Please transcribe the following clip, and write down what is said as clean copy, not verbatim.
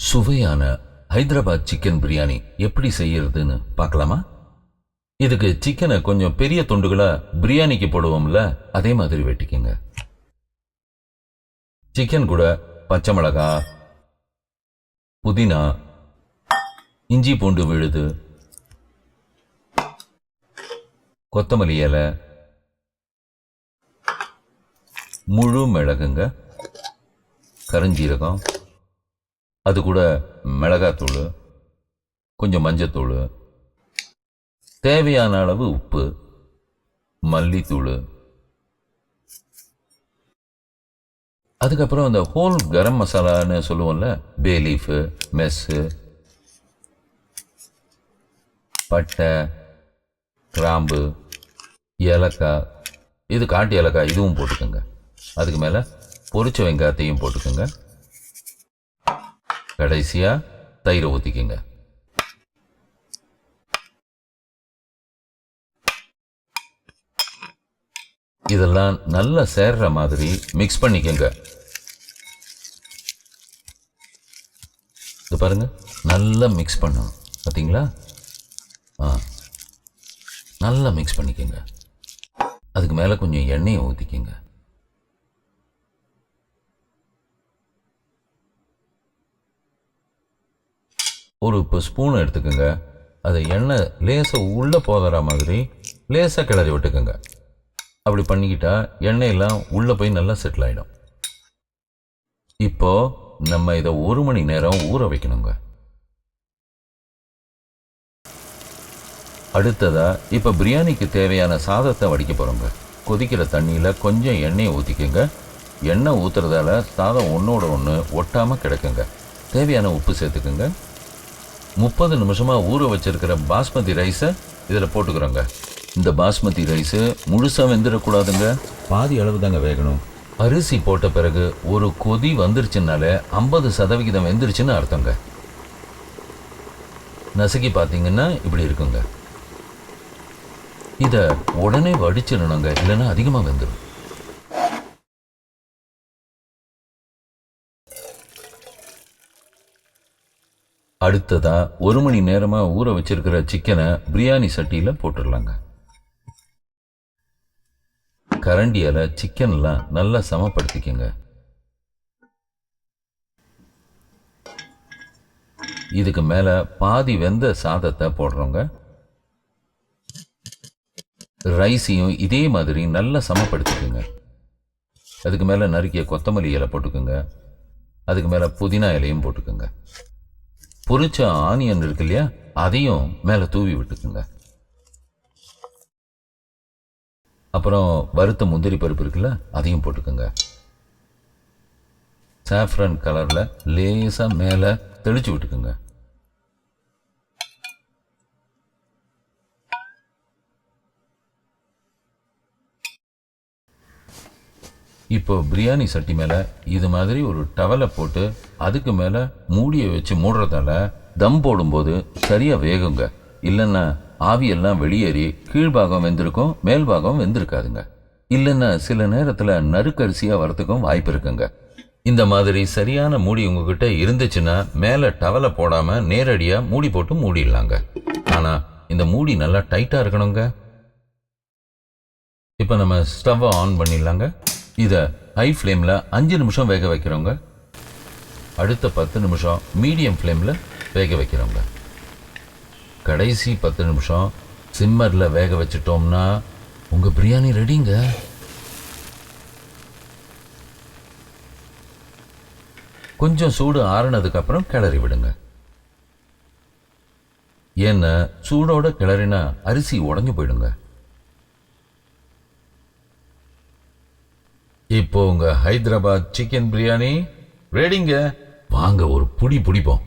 சுவையான ஹைதராபாத் சிக்கன் பிரியாணி எப்படி செய்யறதுன்னு பார்க்கலாமா? இதுக்கு சிக்கனை கொஞ்சம் பெரிய துண்டுகளா பிரியாணிக்கு போடுவோம்ல, அதே மாதிரி வெட்டிக்கங்க. சிக்கன் கூட பச்சை மிளகா, புதினா, இஞ்சி பூண்டு விழுது, கொத்தமல்லி இலை, முழு மிளகுங்க, கருஞ்சீரகம், அது கூட மிளகாத்தூள், கொஞ்சம் மஞ்சத்தூள், தேவையான அளவு உப்பு, மல்லித்தூள், அதுக்கப்புறம் அந்த ஹோல் கரம் மசாலான்னு சொல்லுவோம்ல, பே லீஃபு, மெஸ்ஸு, பட்டை, கிராம்பு, ஏலக்காய், இது காட்டு ஏலக்காய், இதுவும் போட்டுக்கோங்க. அதுக்கு மேலே பொரிச்ச வெங்காயத்தையும் போட்டுக்கோங்க. கடைசியா தயிரை ஊற்றிக்கங்க. இதெல்லாம் நல்லா சேர்ற மாதிரி மிக்ஸ் பண்ணிக்கங்க. இது பாருங்க, நல்லா மிக்ஸ் பண்ணணும். பார்த்தீங்களா? நல்லா மிக்ஸ் பண்ணிக்கங்க. அதுக்கு மேலே கொஞ்சம் எண்ணெயை ஊற்றிக்கங்க. ஒரு ஸ்பூன் எடுத்துக்கோங்க. அதை எண்ணெய் லேசாக உள்ளே போகிற மாதிரி லேசாக கிளறி விட்டுக்கோங்க. அப்படி பண்ணிக்கிட்டா எண்ணெயெல்லாம் உள்ளே போய் நல்லா செட்டில் ஆகிடும். இப்போ நம்ம இதை 1 மணி நேரம் ஊற வைக்கணுங்க. அடுத்ததா இப்போ பிரியாணிக்கு தேவையான சாதத்தை வடிக்க போகிறோங்க. கொதிக்கிற தண்ணியில் கொஞ்சம் எண்ணெயை ஊற்றிக்கோங்க. எண்ணெய் ஊற்றுறதால சாதம் ஒன்றோட ஒன்று ஒட்டாமல் கிடக்குங்க. தேவையான உப்பு சேர்த்துக்குங்க. 30 நிமிஷமாக ஊற வச்சிருக்கிற பாஸ்மதி ரைஸை இதில் போட்டுக்கிறோங்க. இந்த பாஸ்மதி ரைஸு முழுசாக வெந்துடக்கூடாதுங்க, பாதி அளவு தாங்க வேகணும். அரிசி போட்ட பிறகு ஒரு கொதி வந்துருச்சுனாலே 50% வெந்துருச்சுன்னு அர்த்தங்க. நசுக்கி பார்த்தீங்கன்னா இப்படி இருக்குங்க. இதை உடனே வடிச்சிடணுங்க, இல்லைன்னா அதிகமாக வெந்துடும். அடுத்ததா 1 மணி நேரமா ஊற வச்சிருக்கிற சிக்கனை பிரியாணி சட்டியில் போட்டுடலாங்க. கரண்டியால சிக்கன்லாம் நல்லா சமப்படுத்திக்கங்க. இதுக்கு மேல பாதி வெந்த சாதத்தை போடுறோங்க. ரைஸையும் இதே மாதிரி நல்லா சமப்படுத்திக்கங்க. அதுக்கு மேல நறுக்கிய கொத்தமல்லி இலை போட்டுக்கோங்க. அதுக்கு மேல புதினா இலையும் போட்டுக்கோங்க. பொரிச்ச ஆனியன் இருக்கு இல்லையா, அதையும் மேலே தூவி விட்டுக்குங்க. அப்புறம் வறுத்த முந்திரி பருப்பு இருக்குல்ல, அதையும் போட்டுக்கோங்க. சாஃப்ரன் கலர்ல லேசா மேலே தெளிச்சு விட்டுக்குங்க. இப்போ பிரியாணி சட்டி மேலே இது மாதிரி ஒரு டவலை போட்டு அதுக்கு மேலே மூடியை வச்சு மூடுறதால தம் போடும்போது சரியாக வேகுங்க. இல்லைன்னா ஆவியெல்லாம் வெளியேறி கீழ்பாகம் வெந்திருக்கும், மேல் பாகம் வெந்திருக்காதுங்க. இல்லைன்னா சில நேரத்தில் நறுக்கரிசியாக வரத்துக்கும் வாய்ப்பு இருக்குங்க. இந்த மாதிரி சரியான மூடி உங்ககிட்ட இருந்துச்சுன்னா மேலே டவலை போடாமல் நேரடியாக மூடி போட்டு மூடிடலாங்க. ஆனால் இந்த மூடி நல்லா டைட்டாக இருக்கணுங்க. இப்போ நம்ம ஸ்டவ்வை ஆன் பண்ணிடலாங்க. இதை ஹை ஃப்ளேமில் 5 நிமிஷம் வேக வைக்கிறோங்க. அடுத்த 10 நிமிஷம் மீடியம் ஃப்ளேமில் வேக வைக்கிறோங்க. கடைசி 10 நிமிஷம் சிம்மரில் வேக வச்சிட்டோம்னா உங்கள் பிரியாணி ரெடிங்க. கொஞ்சம் சூடு ஆறுனதுக்கப்புறம் கிளறி விடுங்க. ஏன்னா சூடோட கிளறினா அரிசி உடஞ்சு போயிடுங்க. இப்போ உங்க ஹைதராபாத் சிக்கன் பிரியாணி ரெடிங்க. வாங்க ஒரு புடி பிடிப்போம்.